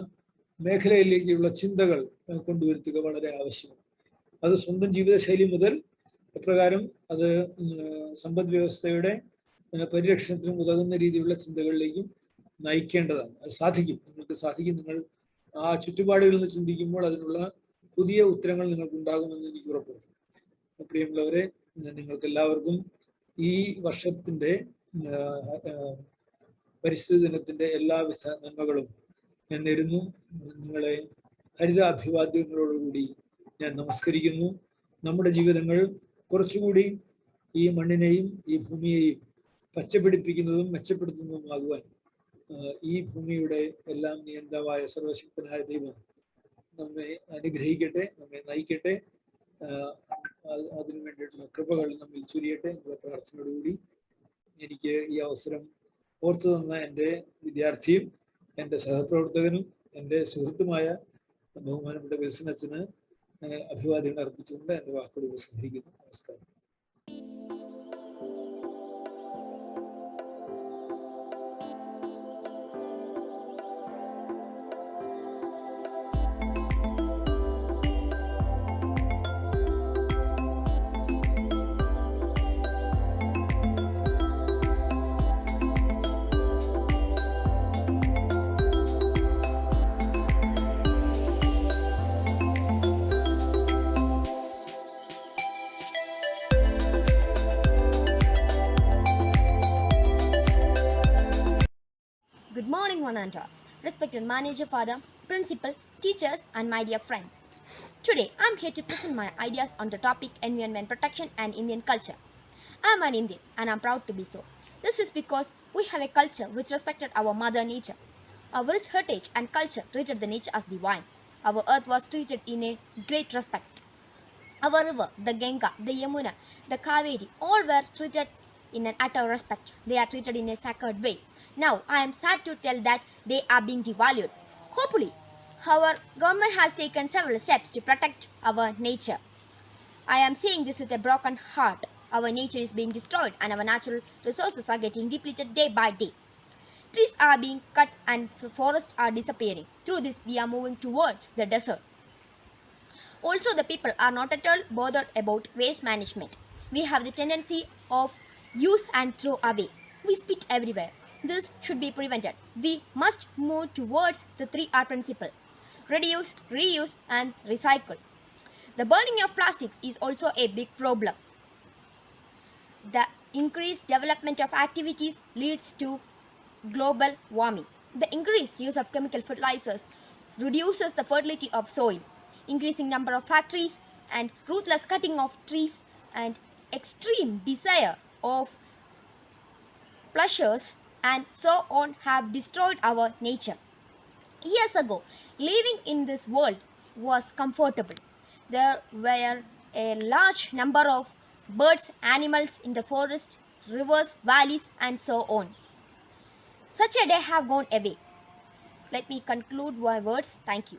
മേഖലയിലേക്കുള്ള ചിന്തകൾ കൊണ്ടുവരുത്തുക വളരെ ആവശ്യമാണ്. അത് സ്വന്തം ജീവിതശൈലി മുതൽ എപ്രകാരം അത് സമ്പദ് വ്യവസ്ഥയുടെ പരിരക്ഷണത്തിനും ഉതകുന്ന രീതിയിലുള്ള ചിന്തകളിലേക്കും നയിക്കേണ്ടതാണ്. അത് സാധിക്കും, നിങ്ങൾക്ക് സാധിക്കും. നിങ്ങൾ ആ ചുറ്റുപാടുകളിൽ നിന്ന് ചിന്തിക്കുമ്പോൾ അതിനുള്ള പുതിയ ഉത്തരങ്ങൾ നിങ്ങൾക്ക് ഉണ്ടാകുമെന്ന് എനിക്ക് ഉറപ്പുണ്ട്. പ്രിയമുള്ളവരെ, നിങ്ങൾക്ക് എല്ലാവർക്കും ഈ വർഷത്തിന്റെ പരിസ്ഥിതി ദിനത്തിന്റെ എല്ലാവിധ നന്മകളും ഞാൻ നേരുന്നു. നിങ്ങളെ ഹരിത അഭിവാദ്യങ്ങളോടുകൂടി ഞാൻ നമസ്കരിക്കുന്നു. നമ്മുടെ ജീവിതങ്ങൾ കുറച്ചുകൂടി ഈ മണ്ണിനെയും ഈ ഭൂമിയെയും പച്ചപിടിപ്പിക്കുന്നതും മെച്ചപ്പെടുത്തുന്നതുമാകുവാൻ ഈ ഭൂമിയുടെ എല്ലാം നിയന്താവായ സർവശക്തനായ ദൈവം നമ്മെ അനുഗ്രഹിക്കട്ടെ, നമ്മെ നയിക്കട്ടെ. അതിനു വേണ്ടിയിട്ടുള്ള കൃപകൾ നമ്മിൽ ചുരിയട്ടെ എന്നുള്ള പ്രാർത്ഥനയോടുകൂടി എനിക്ക് ഈ അവസരം ഓർത്തു തന്ന എൻ്റെ വിദ്യാർത്ഥിയും എൻ്റെ സഹപ്രവർത്തകനും എൻ്റെ സുഹൃത്തുമായ ബഹുമാനപ്പെട്ട വിൽസനച്ചന് അഭിവാദ്യങ്ങൾ അർപ്പിച്ചുകൊണ്ട് എൻ്റെ വാക്കുകൾ ഉപസംഹരിക്കുന്നു. നമസ്കാരം. Good morning, one and all. Respected manager, father, principal, teachers, and my dear friends. Today, I'm here to present my ideas on the topic environment protection and Indian culture. I'm an Indian, and I'm proud to be so. This is because we have a culture which respected our mother nature. Our rich heritage and culture treated the nature as divine. Our earth was treated in a great respect. Our river, the Ganga, the Yamuna, the Kaveri, all were treated in an utter respect. They are treated in a sacred way. Now, I am sad to tell that they are being devalued. Hopefully, our government has taken several steps to protect our nature. I am saying this with a broken heart. Our nature is being destroyed and our natural resources are getting depleted day by day. Trees are being cut and forests are disappearing. Through this, we are moving towards the desert. Also, the people are not at all bothered about waste management. We have the tendency of use and throw away. We spit everywhere. This should be prevented. We must move towards the 3R principle: reduce, reuse, and recycle. The burning of plastics is also a big problem. The increased development of activities leads to global warming. The increased use of chemical fertilizers reduces the fertility of soil. Increasing number of factories and ruthless cutting of trees and extreme desire of pleasures and so on have destroyed our nature. Years ago, living in this world was comfortable. There were a large number of birds, animals in the forest, rivers, valleys, and so on. Such a day have gone away. let me conclude my words. Thank you.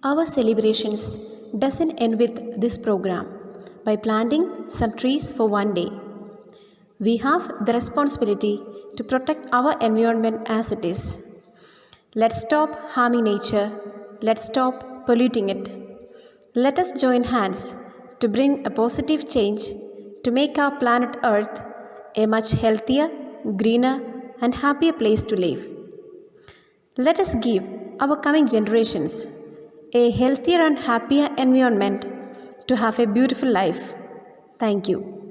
Our celebrations doesn't end with this program by planting some trees for one day. We have the responsibility to protect our environment as it is. Let's stop harming nature. Let's stop polluting it. Let us join hands to bring a positive change to make our planet Earth a much healthier, greener, and happier place to live. Let us give our coming generations a healthier and happier environment to have a beautiful life. Thank you.